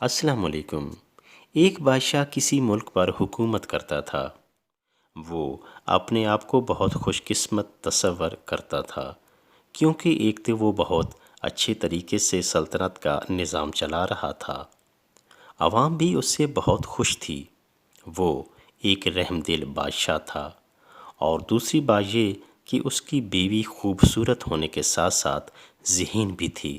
السلام علیکم۔ ایک بادشاہ کسی ملک پر حکومت کرتا تھا۔ وہ اپنے آپ کو بہت خوش قسمت تصور کرتا تھا کیونکہ ایک تو وہ بہت اچھے طریقے سے سلطنت کا نظام چلا رہا تھا۔ عوام بھی اس سے بہت خوش تھی۔ وہ ایک رحم دل بادشاہ تھا، اور دوسری بات یہ کہ اس کی بیوی خوبصورت ہونے کے ساتھ ساتھ ذہین بھی تھی،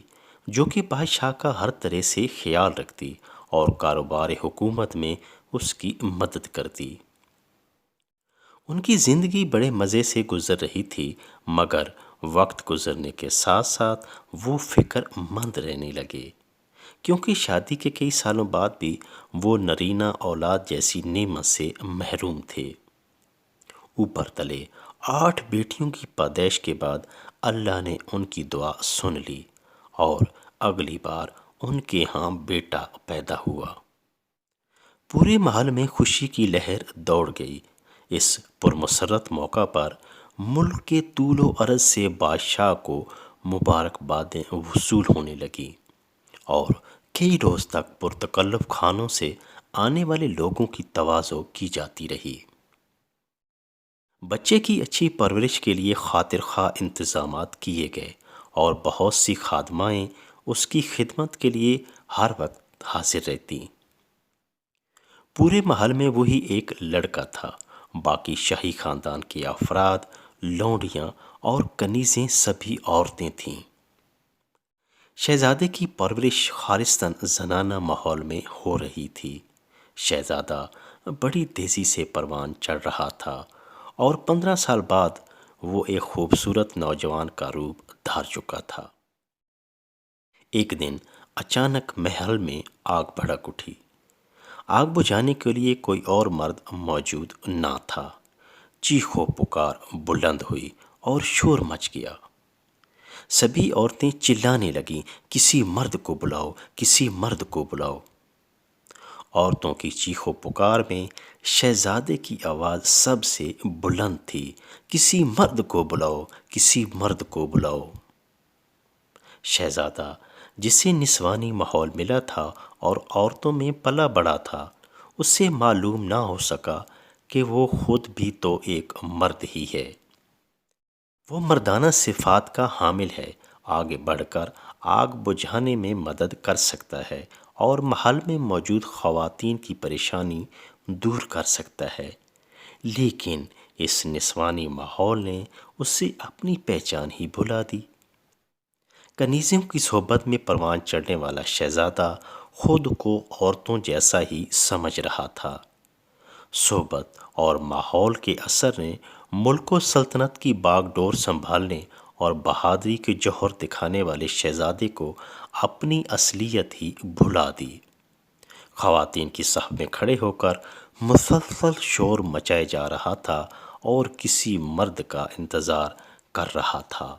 جو کہ بادشاہ کا ہر طرح سے خیال رکھتی اور کاروبار حکومت میں اس کی مدد کرتی۔ ان کی زندگی بڑے مزے سے گزر رہی تھی، مگر وقت گزرنے کے ساتھ ساتھ وہ فکر مند رہنے لگے، کیونکہ شادی کے کئی سالوں بعد بھی وہ نرینہ اولاد جیسی نعمت سے محروم تھے۔ اوپر تلے 8 بیٹیوں کی پیدائش کے بعد اللہ نے ان کی دعا سن لی، اور اگلی بار ان کے ہاں بیٹا پیدا ہوا۔ پورے محل میں خوشی کی لہر دوڑ گئی۔ اس پرمسرت موقع پر ملک کے طول و عرض سے بادشاہ کو مبارکبادیں وصول ہونے لگیں، اور کئی روز تک پرتکلف خانوں سے آنے والے لوگوں کی تواضع کی جاتی رہی۔ بچے کی اچھی پرورش کے لیے خاطر خواہ انتظامات کیے گئے، اور بہت سی خادمائیں اس کی خدمت کے لیے ہر وقت حاضر رہتی۔ پورے محل میں وہی ایک لڑکا تھا، باقی شاہی خاندان کے افراد، لونڈیاں اور کنیزیں سبھی عورتیں تھیں۔ شہزادے کی پرورش خالصتاً زنانہ ماحول میں ہو رہی تھی۔ شہزادہ بڑی تیزی سے پروان چڑھ رہا تھا، اور 15 سال بعد وہ ایک خوبصورت نوجوان کا روپ دھار چکا تھا۔ ایک دن اچانک محل میں آگ بھڑک اٹھی۔ آگ بجھانے کے لیے کوئی اور مرد موجود نہ تھا۔ چیخ و پکار بلند ہوئی اور شور مچ گیا۔ سبھی عورتیں چلانے لگیں، کسی مرد کو بلاؤ، کسی مرد کو بلاؤ۔ عورتوں کی چیخ و پکار میں شہزادے کی آواز سب سے بلند تھی، کسی مرد کو بلاؤ، کسی مرد کو بلاؤ۔ شہزادہ، جسے نسوانی ماحول ملا تھا اور عورتوں میں پلا بڑا تھا، اس سے معلوم نہ ہو سکا کہ وہ خود بھی تو ایک مرد ہی ہے۔ وہ مردانہ صفات کا حامل ہے، آگے بڑھ کر آگ بجھانے میں مدد کر سکتا ہے، اور محل میں موجود خواتین کی پریشانی دور کر سکتا ہے۔ لیکن اس نسوانی ماحول نے اس سے اپنی پہچان ہی بھلا دی۔ کنیزوں کی صحبت میں پروان چڑھنے والا شہزادہ خود کو عورتوں جیسا ہی سمجھ رہا تھا۔ صحبت اور ماحول کے اثر نے ملک و سلطنت کی باغ ڈور سنبھالنے اور بہادری کے جوہر دکھانے والے شہزادے کو اپنی اصلیت ہی بھلا دی۔ خواتین کی صف میں کھڑے ہو کر مسلسل شور مچائے جا رہا تھا، اور کسی مرد کا انتظار کر رہا تھا۔